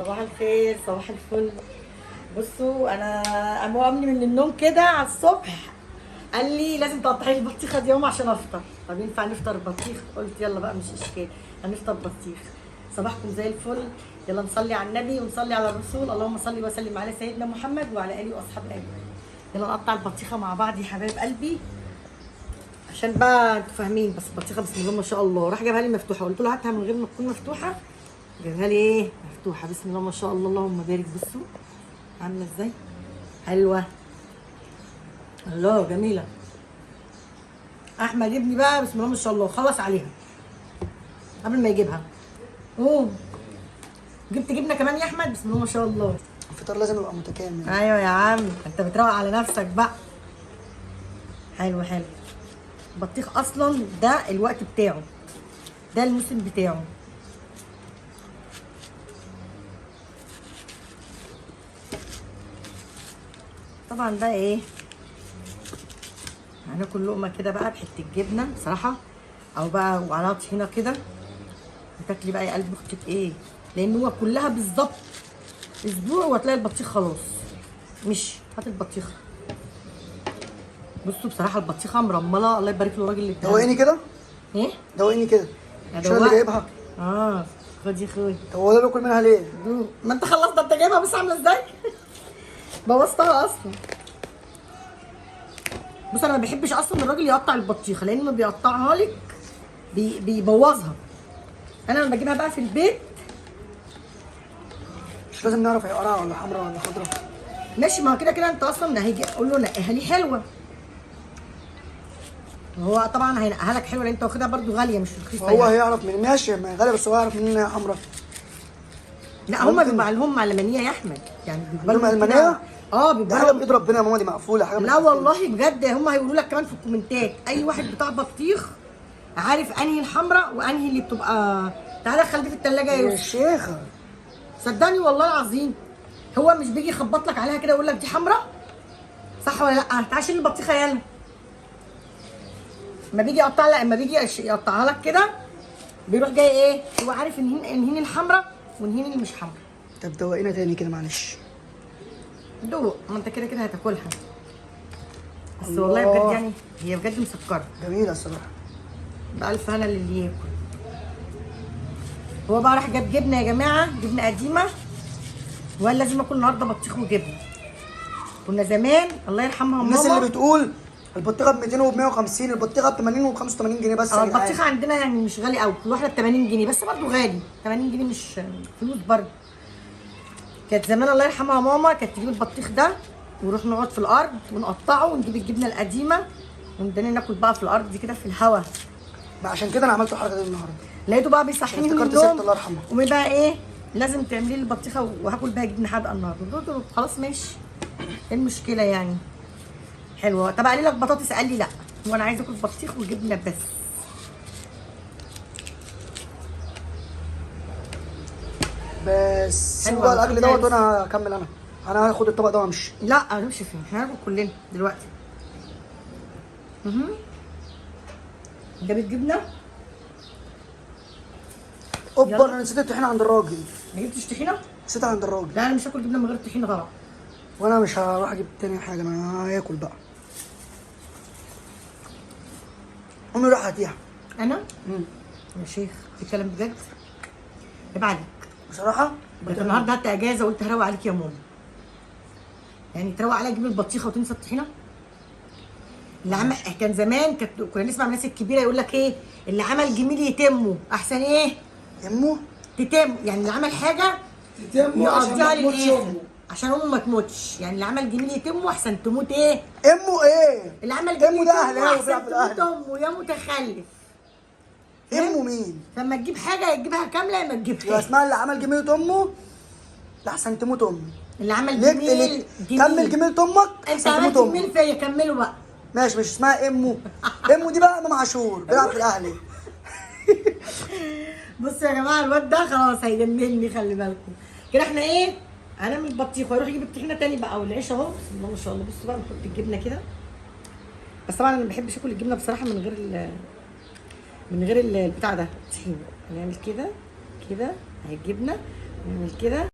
صباح الخير، صباح الفل. بصوا انا قام قامني من النوم كده على الصبح، قال لي لازم تقطعي لي البطيخه دي يوم عشان افطر. طب ينفع نفطر بطيخ؟ قلت يلا بقى مش اشكال، هنفطر بطيخ. صباحكم زي الفل. يلا نصلي على النبي ونصلي على الرسول. اللهم صل وسلم على سيدنا محمد وعلى اله واصحابه اجمعين. يلا نقطع البطيخه مع بعض يا حبايب قلبي، عشان بقى انتوا فاهمين. بس البطيخه بسم الله ما شاء الله، راح جابها لي مفتوحه، قلت له هاتها من غير ما تكون مفتوحه، جابها لي ايه مفتوحه. بسم الله ما شاء الله، اللهم بارك. بصوا عامله ازاي، حلوه، الله جميله. احمد ابني بقى بسم الله ما شاء الله خلص عليها قبل ما يجيبها. قوم جبت جبنه كمان يا احمد، بسم الله ما شاء الله. الفطار لازم يبقى متكامل. ايوه يا عم، انت بتروق على نفسك بقى. حلو حلو. البطيخ اصلا ده الوقت بتاعه، ده الموسم بتاعه. طبعا ده ايه، هناكل لقمه كده بقى بحته جبنه بصراحه، او بقى وعلى طحينه كده، وتاكلي بقى يا قلب اختك ايه، لان هو كلها بالظبط اسبوع وهتلاقي البطيخ خلاص. مش هات البطيخه. بصوا بصراحه البطيخه مرمله، الله يبارك له الراجل اللي بتاعها. دوقيني كده. ايه؟ دوقيني كده. مش انا اللي جايبها. خد يا اخوي. طب هو ده باكل منها ليه؟ ما انت خلصت، انت جايبها بس عامله ازاي؟ بوظتها اصلا. بص انا ما بحبش اصلا الراجل يقطع البطيخه، لانه بيقطعها لك بيبوظها. انا لما بجيبها بقى في البيت. مش لازم نعرف هي قرعه ولا حمراء ولا خضراء. ماشي، ما هو كده كده انت اصلا هيجي اقول له نقيها لي حلوه. هو طبعا هينقيها لك حلوه لان انت واخدها برده غاليه مش رخيصه. هو هيعرف من ماشي، ما هي غاليه بس هو هيعرف منين ان هي حمراء. لا هم بيبقى لهم علمانيه يا احمد، يعني بيبقى لهم علمانيه؟ بيبقى حاجه بايد ربنا يا ماما، دي مقفوله حاجه. لا والله بجد، هم هيقولوا لك كمان في الكومنتات، اي واحد بتاع بطيخ عارف انهي الحمراء وانهي اللي بتبقى. تعالى خلي دي في الثلاجه يا شيخه. صدقني والله العظيم، هو مش بيجي يخبط لك عليها كده ويقول لك دي حمراء، صح ولا لا؟ تعالى شيل البطيخه يلا. اما بيجي يقطع لك، اما بيجي يقطعها لك كده بيروح جاي ايه، هو عارف انهين الحمراء وانهين اللي مش حمراء. طب دوقينا تاني كده معلش. دوق، ما انت كده كده هتاكلها. بس والله بجد يعني هي بجد مسكره جميله الصراحه. بألف هنا للي ياكل. هو بقى راح جاب جبنه يا جماعه، جبنه قديمه، وقال لازم اكل النهارده بطيخ وجبنه. كنا زمان الله يرحمها ماما، الناس اللي بتقول البطيخه ب 200 وب 150، البطيخه ب 80 وب 85 جنيه بس. البطيخه عندنا يعني مش غالي قوي، كل واحده ب 80 جنيه بس برضه غالي. 80 جنيه مش فلوس برضه. كانت زمان الله يرحمها ماما كانت تجيب البطيخ ده ونروح نقعد في الارض ونقطعه ونجيب الجبنه القديمه ونبدا ناكل بقى في الارض دي كده في الهوا. عشان كده انا عملت الحركه دي النهارده. لقيته بقى بيصحيني من افتكرت النوم، ست الله يرحمها، وبقى ايه لازم تعملي لي البطيخه وهاكل بيها جبنه حادقه النهارده. قلت له خلاص ماشي، ايه المشكله يعني؟ حلوه. طب اقلي لك بطاطس؟ قال لي لا، هو انا عايزه اكل بطيخ وجبنه بس. بس سيبوا بقى الاكل دوت وانا هكمل. انا هاخد الطبق ده وامشي. لا امشي فين، احنا هناكل كلنا دلوقتي. جابت جبنه. اوبا انا نسيت الطحينه عند الراجل. ما جبتش طحينه؟ نسيتها عند الراجل. لا انا مش هاكل جبنه من غير طحينه طبعا. وانا مش هروح اجيب تاني حاجه، انا هاكل بقى. امي روح هاتيها. انا؟ يا شيخ بتتكلم بجد؟ عيب عليك بصراحه. النهارده هات اجازه وقلت هروق عليك يا ماما. يعني تروق عليا تجيب البطيخه وتنسى الطحينه؟ اللي عمل كان زمان كنا نسمع من الناس الكبيره يقول لك ايه، اللي عمل جميل يتمه احسن ايه؟ يمه؟ تتم، يعني اللي عمل حاجه تتمه عشان ما تموتش امه. عشان امه ما تموتش، يعني اللي عمل جميل يتمه احسن تموت ايه؟ امه ايه؟ اللي عمل جميل امه ده يتمه اهلاوي احسن تموت امه يا متخلف. امه مين؟ لما تجيب حاجه تجيبها كامله يا ما تجيبهاش. يبقى اسمها اللي عمل جميلة امه لاحسن تموت امه. اللي عمل جميل كمل جميلة امك انت احسن عملت تموت امك. جميل فيا كمله بقى. ماشي، مش اسمها امه. امه دي بقى امام عاشور بيلعب في الاهلي. بصوا يا جماعه الواد ده خلاص هيجنني، خلي بالكم كده. احنا ايه، هنعمل بطيخ وهيروح يجيب الطحينه تاني بقى والعيش اهو. بسم الله ما شاء الله. بصوا بقى نحط الجبنه كده، بس طبعا انا ما بحبش اكل الجبنه بصراحه من غير البتاع ده الطحينه. نعمل كده كده اهي الجبنه، نعمل كده